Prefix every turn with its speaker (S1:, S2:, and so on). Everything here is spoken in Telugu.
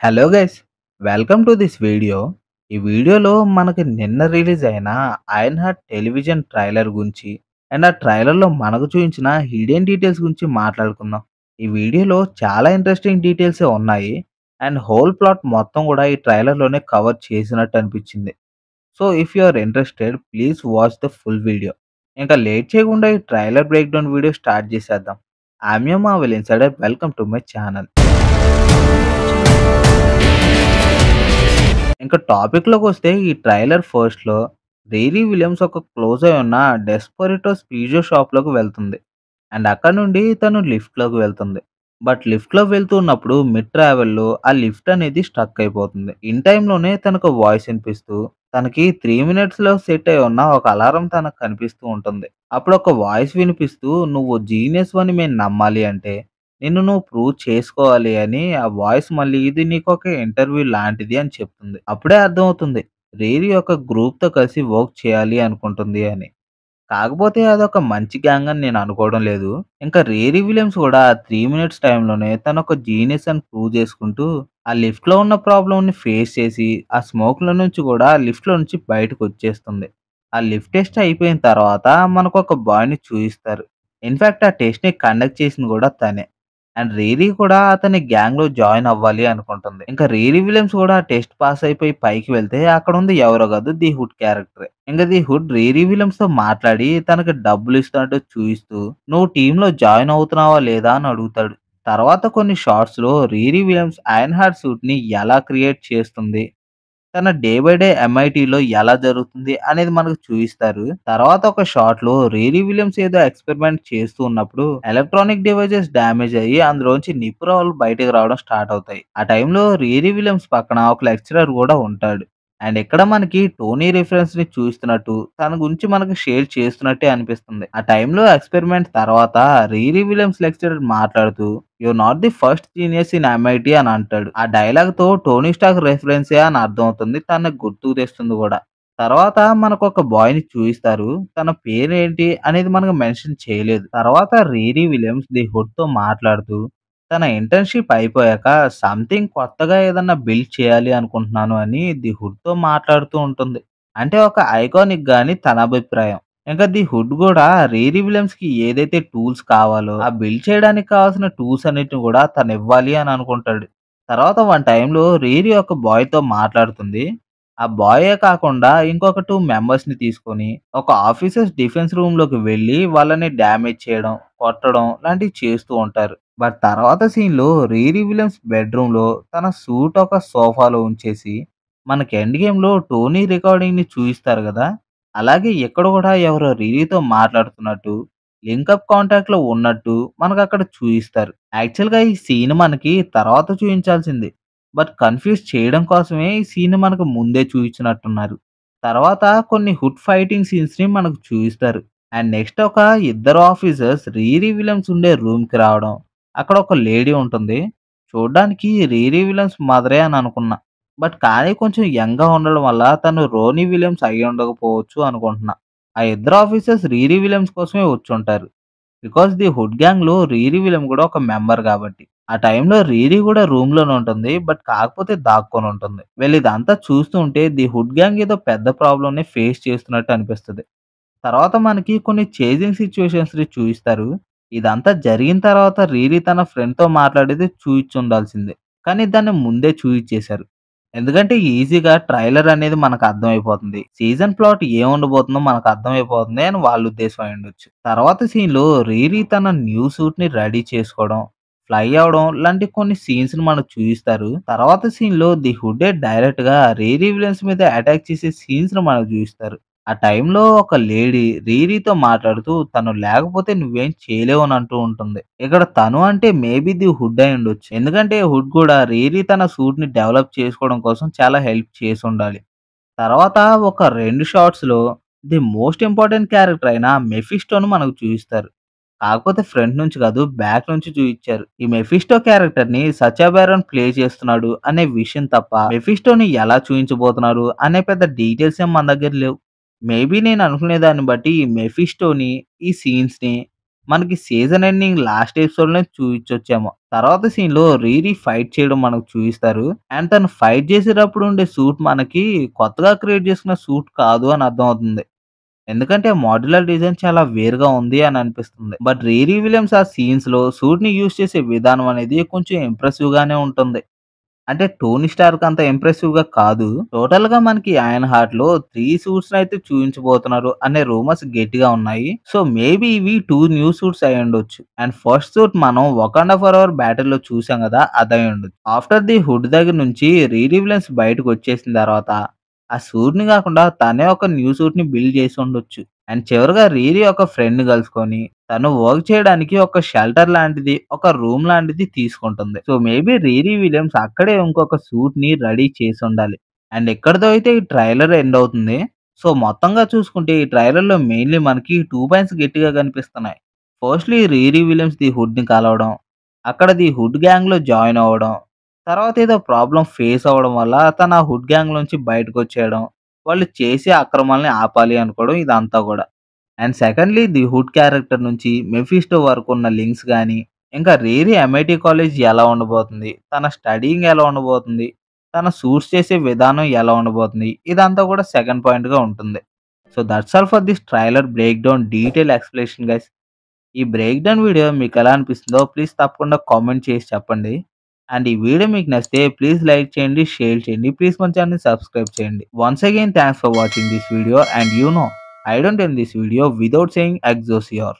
S1: Hello guys, welcome to this video. ఈ వీడియోలో మనకి నిన్న రిలీజ్ అయిన ఐరన్ హార్ట్ టెలివిజన్ ట్రైలర్ గురించి అండ్ ఆ ట్రైలర్లో మనకు చూపించిన హిడెన్ డీటెయిల్స్ గురించి మాట్లాడుకుందాం. ఈ వీడియోలో చాలా ఇంట్రెస్టింగ్ డీటెయిల్స్ ఉన్నాయి అండ్ హోల్ ప్లాట్ మొత్తం కూడా ఈ ట్రైలర్లోనే కవర్ చేసినట్టు అనిపించింది. So if you are interested please watch the full video. ఇంకా లేట్ చేయకుండా ఈ trailer break down video start చేసేద్దాం. I'm your Marvel insider, welcome to my channel. ఇంకా టాపిక్‌లోకొస్తే ఈ ట్రైలర్ ఫస్ట్‌లో రీరీ విలియమ్స్ ఒక క్లోజ్ అయి ఉన్న డెస్పరిటోస్ పిజ్జా షాప్‌లోకి వెళ్తుంది. అండ్ అక్కడ నుండి తను లిఫ్ట్‌లోకి వెళ్తుంది. బట్ లిఫ్ట్‌లో వెళ్తూ ఉన్నప్పుడు మిడ్ ట్రావెల్‌లో ఆ లిఫ్ట్ అనేది స్ట్రక్ అయిపోతుంది. ఇన్ టైమ్‌లోనే తనకు వాయిస్ వినిపిస్తూ తనకి 3 మినిట్స్‌లో సెట్ అయి ఉన్న ఒక అలారం తనకు కనిపిస్తూ ఉంటుంది. అప్పుడు ఒక వాయిస్ వినిపిస్తూ "నువ్వు జీనియస్‌వని మేము నమ్మాలి అంటే నిన్ను నువ్వు ప్రూవ్ చేసుకోవాలి" అని ఆ వాయిస్ మళ్ళీ "ఇది నీకొక ఇంటర్వ్యూ లాంటిది" అని చెప్తుంది. అప్పుడే అర్థమవుతుంది రీరీ ఒక గ్రూప్‌తో కలిసి వర్క్ చేయాలి అనుకుంటుంది అని. కాకపోతే అదొక మంచి గ్యాంగ్ అని నేను అనుకోవడం లేదు. ఇంకా 'రేరీ విలియమ్స్' కూడా 3 మినిట్స్ టైమ్‌లోనే తనొక జీనియస్ అని ప్రూవ్ చేసుకుంటూ, ఆ లిఫ్ట్‌లో ఉన్న ప్రాబ్లమ్‌ని ఫేస్ చేసి, ఆ స్మోక్‌లో నుంచి కూడా లిఫ్ట్‌లో నుంచి బయటకొచ్చేస్తుంది. ఆ లిఫ్ట్ టెస్ట్ అయిపోయిన తర్వాత మనకొక బాయ్‌ని చూయిస్తారు. ఇన్‌ఫాక్ట్ ఆ టెస్ట్‌ని కండక్ట్ చేసింది కూడా తనే. అండ్ రీరీ కూడా అతని గ్యాంగ్‌లో జాయిన్ అవ్వాలి అనుకుంటుంది. ఇంకా రీరీ విలియమ్స్ కూడా ఆ టెస్ట్ పాస్ అయిపోయి పైకి వెళ్తే అక్కడుంది ఎవరో కాదు ది హుడ్ క్యారెక్టరే. ఇంక ది హుడ్ రీరీ విలియమ్స్‌తో మాట్లాడి తనకి డబ్బులు ఇస్తున్నట్టు చూయిస్తూ, "నువ్వు టీమ్‌లో జాయిన్ అవుతున్నావా లేదా?" అని అడుగుతాడు. తర్వాత కొన్ని షాట్స్‌లో రీరీ విలియమ్స్ ఐరన్ హార్ట్ సూట్‌ని ఎలా క్రియేట్ చేస్తుంది, తన డే బై డే ఎంఐటీలో ఎలా జరుగుతుంది అనేది మనకు చూయిస్తారు. తర్వాత ఒక షాట్‌లో రీరీ విలియమ్స్ ఏదో ఎక్స్‌పెరిమెంట్ చేస్తూ ఉన్నప్పుడు ఎలక్ట్రానిక్ డివైసెస్ డ్యామేజ్ అయ్యి అందులోంచి నిప్పురవ్వలు బయటకి రావడం స్టార్ట్ అవుతాయి. ఆ టైంలో రీరీ విలియమ్స్ పక్కన ఒక లెక్చరర్ కూడా ఉంటాడు. అండ్ ఇక్కడ మనకి టోనీ రిఫరెన్స్‌ని చూయిస్తున్నట్టు, తన గురించి మనకు షేర్ చేస్తున్నట్టే అనిపిస్తుంది. ఆ టైంలో ఎక్స్‌పెరిమెంట్ తర్వాత రీరీ విలియమ్స్ లెక్చరర్ మాట్లాడుతూ "you not the first genius in MIT" అని అంటాడు. ఆ డైలాగ్‌తో టోనీ స్టార్క్ రెఫరెన్సే అని అర్థమవుతుంది. తనకు గుర్తుకు తెస్తుంది గూడా. తర్వాత మనకొక బాయ్‌ని చూయిస్తారు. తన పేరేంటి అనేది మనకు మెన్షన్ చేయలేదు. తర్వాత రీరీ విలియమ్స్ ది హుడ్‌తో మాట్లాడుతూ తన ఇంటర్న్‌షిప్ అయిపోయాక సంథింగ్ కొత్తగా ఏదన్నా బిల్డ్ చేయాలి అనుకుంటున్నాను అని ది హుడ్‌తో మాట్లాడుతూ ఉంటుంది. అంటే ఒక ఐకానిక్‌గా అని తన అభిప్రాయం. ఇంకా ది హుడ్ గూడా రీరీ విలియమ్స్‌కి ఏదైతే టూల్స్ కావాలో, ఆ బిల్డ్ చేయడానికి కావాల్సిన టూల్స్ అన్నిటిని గూడా తనివ్వాలి అని అనుకుంటాడు. తర్వాత వన్ టైమ్‌లో రీరీ ఒక బాయ్‌తో మాట్లాడుతుంది. ఆ బాయే కాకుండా ఇంకొక 2 మెంబర్స్‌ని తీసుకొని ఒక ఆఫీసర్స్ డిఫెన్స్ రూమ్‌లోకి వెళ్లి వాళ్ళని డ్యామేజ్ చేయడం, కొట్టడం లాంటివి చేస్తూ ఉంటారు. బట్ తర్వాత సీన్‌లో రీరీ విలియమ్స్ బెడ్‌రూమ్‌లో తన సూట్ ఒక సోఫాలో ఉంచేసి మనకి ఎండ్ గేమ్‌లో టోనీ రికార్డింగ్‌ని చూయిస్తారు గదా! అలాగే ఇక్కడ గూడా ఎవరో రీరీతో మాట్లాడుతున్నట్టు, లింకప్ కాంటాక్ట్‌లో ఉన్నట్టు మనకక్కడ చూయిస్తారు. యాక్చువల్‌గా ఈ సీన్ మనకి తర్వాత చూయించాల్సింది. బట్ కన్‌ఫ్యూజ్ చేయడం కోసమే ఈ సీన్ మనకు ముందే చూయించినట్టున్నారు. తర్వాత కొన్ని హుడ్ ఫైటింగ్ సీన్స్‌ని మనకు చూయిస్తారు. అండ్ నెక్స్ట్ ఒక ఇద్దరు ఆఫీసర్స్ రీరీ విలియమ్స్ ఉండే రూమ్‌కి రావడం. అక్కడ ఒక లేడీ ఉంటుంది. చూడ్డానికి రీరీ విలియమ్స్ మదరే అని అనుకున్నా. బట్ కానీ కొంచెం యంగ్‌గా ఉండడం వల్ల తను రోనీ విలియమ్స్ అయ్యుండకపోవచ్చు అనుకుంటున్నా. ఆ ఇద్దరు ఆఫీసర్స్ రీరీ విలియమ్స్ కోసమే వచ్చుంటారు. బికాస్ ది హుడ్ గ్యాంగ్‌లో రీరీ విలియమ్ గూడా ఒక మెంబర్ గాబట్టి. ఆ టైంలో రీరీ గూడా రూమ్‌లోనే ఉంటుంది. బట్ కాకపోతే దాక్కొనుంటుంది. వీళ్ళిదంతా చూస్తూ ఉంటే ది హుడ్ గ్యాంగ్ ఏదో పెద్ద ప్రాబ్లమ్‌ని ఫేస్ చేస్తున్నట్టు అనిపిస్తది. తర్వాత మనకి కొన్ని చేజింగ్ సిట్యుయేషన్స్‌ని చూయిస్తారు. ఇదంతా జరిగిన తర్వాత రీరీ తన ఫ్రెండ్‌తో మాట్లాడేది చూయిచ్చుండాల్సిందే. కానీ దాన్ని ముందే చూయిచ్చేశారు. ఎందుకంటే ఈజీగా ట్రైలర్ అనేది మనకు అర్థమైపోతుంది. సీజన్ ప్లాట్ ఏముండబోతుందో మనకు అర్థమైపోతుంది అని వాళ్ళ ఉద్దేశం అయ్యుండొచ్చు. తర్వాత సీన్‌లో రీరీ తన న్యూ సూట్‌ని రెడీ చేసుకోవడం, ఫ్లై అవ్వడం లాంటి కొన్ని సీన్స్‌ని మనకు చూయిస్తారు. తర్వాత సీన్‌లో ది హుడ్డే డైరెక్ట్‌గా రీరీ విలియమ్స్ మీద అటాక్ చేసే సీన్స్‌ని మనకు చూయిస్తారు. ఆ టైంలో ఒక లేడీ రీరీతో మాట్లాడుతూ తను లేకపోతే నువ్వేం చేయలేవు అని అంటూ ఉంటుంది. ఇక్కడ తను అంటే మేబీ ది హుడ్ అయ్యుండొచ్చు. ఎందుకంటే హుడ్ కూడా రీరీ తన సూట్‌ని డెవలప్ చేసుకోవడం కోసం చాలా హెల్ప్ చేసుండాలి. తర్వాత ఒక 2 షాట్స్‌లో ది మోస్ట్ ఇంపార్టెంట్ క్యారెక్టర్ అయిన మెఫిస్టోని మనకు చూయిస్తారు. కాకపోతే ఫ్రంట్ నుంచి కాదు, బ్యాక్ నుంచి చూయిచ్చారు. ఈ మెఫిస్టో క్యారెక్టర్‌ని సచా బారన్ ప్లే చేస్తున్నాడు అనే విషయం తప్ప, మెఫిస్టోని ఎలా చూయించబోతున్నారు అనే పెద్ద డీటెయిల్స్ ఏం మన దగ్గర లేవు. మేబీ నేను అనుకునే దాన్ని బట్టి ఈ మెఫిస్టోని, ఈ సీన్స్‌ని మనకి సీజన్ ఎండింగ్ లాస్ట్ ఎపిసోడ్‌లోనే చూయించొచ్చేమో. తర్వాత సీన్‌లో రీరీ ఫైట్ చేయడం మనకు చూయిస్తారు. అండ్ తను ఫైట్ చేసేటప్పుడు ఉండే సూట్ మనకి కొత్తగా క్రియేట్ చేసుకున్న సూట్ కాదు అని అర్థమవుతుంది. ఎందుకంటే మాడ్యులర్ డిజైన్ చాలా వేరుగా ఉంది అని అనిపిస్తుంది. బట్ 'రీరీ విలియమ్స్' ఆ సీన్స్‌లో సూట్‌ని యూజ్ చేసే విధానం అనేది కొంచెం ఇంప్రెసివ్‌గానే ఉంటుంది. అంటే 'టోనీ స్టార్క్' అంత ఇంప్రెసివ్‌గా కాదు. టోటల్‌గా మనకి 'అయన్ హార్ట్‌లో' 3 సూట్స్‌నయితే చూయించబోతున్నారు అనే రూమర్స్ గట్టిగా ఉన్నాయి. సో, మేబీ ఇవి 2 న్యూ సూట్స్ అయ్యుండొచ్చు. అండ్ ఫస్ట్ సూట్ మనం 'వకాండా ఫరెవర్' బ్యాటిల్‌లో చూసాం గదా! అదయ్యుండొచ్చు. ఆఫ్టర్ ది హుడ్ దగ్గర నుంచి 'రీరీ విలియమ్స్' బయటకొచ్చేసిన తర్వాత ఆ సూట్‌ని గాకుండా తనే ఒక న్యూ సూట్‌ని బిల్డ్ చేసుండొచ్చు. అండ్ చివరగా 'రీరీ' ఒక ఫ్రెండ్‌ని కలుసుకొని తను వర్క్ చేయడానికి ఒక షెల్టర్ లాంటిది, ఒక రూమ్ లాంటిది తీసుకుంటుంది. సో, మేబీ 'రీరీ విలియమ్స్' అక్కడే ఇంకొక సూట్‌ని రెడీ చేసుండాలి. అండ్ ఇక్కడితో అయితే ఈ ట్రైలర్ ఎండ్ అవుతుంది. సో, మొత్తంగా చూసుకుంటే ఈ ట్రైలర్‌లో మెయిన్‌లీ మనకి 2 పాయింట్స్ గట్టిగా కనిపిస్తున్నాయి. ఫస్ట్‌లీ 'రీరీ విలియమ్స్' ది హుడ్‌ని కలవడం, అక్కడ ది హుడ్ గ్యాంగ్‌లో జాయిన్ అవ్వడం, తర్వాత ఏదో ప్రాబ్లమ్ ఫేస్ అవ్వడం వల్ల తను ఆ హుడ్ గ్యాంగ్‌లోంచి బయటకొచ్చేయడం, వాళ్ళు చేసే అక్రమాల్ని ఆపాలి అనుకోవడం ఇదంతా గూడా. And secondly 'the hood' character నుంచి 'మెఫిస్టో' వరకు ఉన్న లింక్స్ గాని, ఇంకా 'రీరీ' ఎంఐటీ కాలేజ్ ఎలా ఉండబోతుంది? తన స్టడీయింగ్ ఎలా ఉండబోతుంది? తన సూట్స్ చేసే విధానం ఎలా ఉండబోతుంది? ఇదంతా కూడా సెకండ్ పాయింట్‌గా ఉంటుంది. So, that's all for this trailer break down detail explanation guys. ఈ బ్రేక్ డౌన్ వీడియో మీకెలా అనిపిస్తుందో ప్లీజ్ తప్పకుండా కామెంట్ చేసి చెప్పండి. అండ్ ఈ వీడియో మీకు నచ్చితే ప్లీజ్ లైక్ చేయండి, షేర్ చేయండి. ప్లీజ్ మన ఛానెల్‌ని సబ్స్క్రైబ్ చేయండి. Once again thanks for watching this video and you know I don't end this video without saying Excelsior.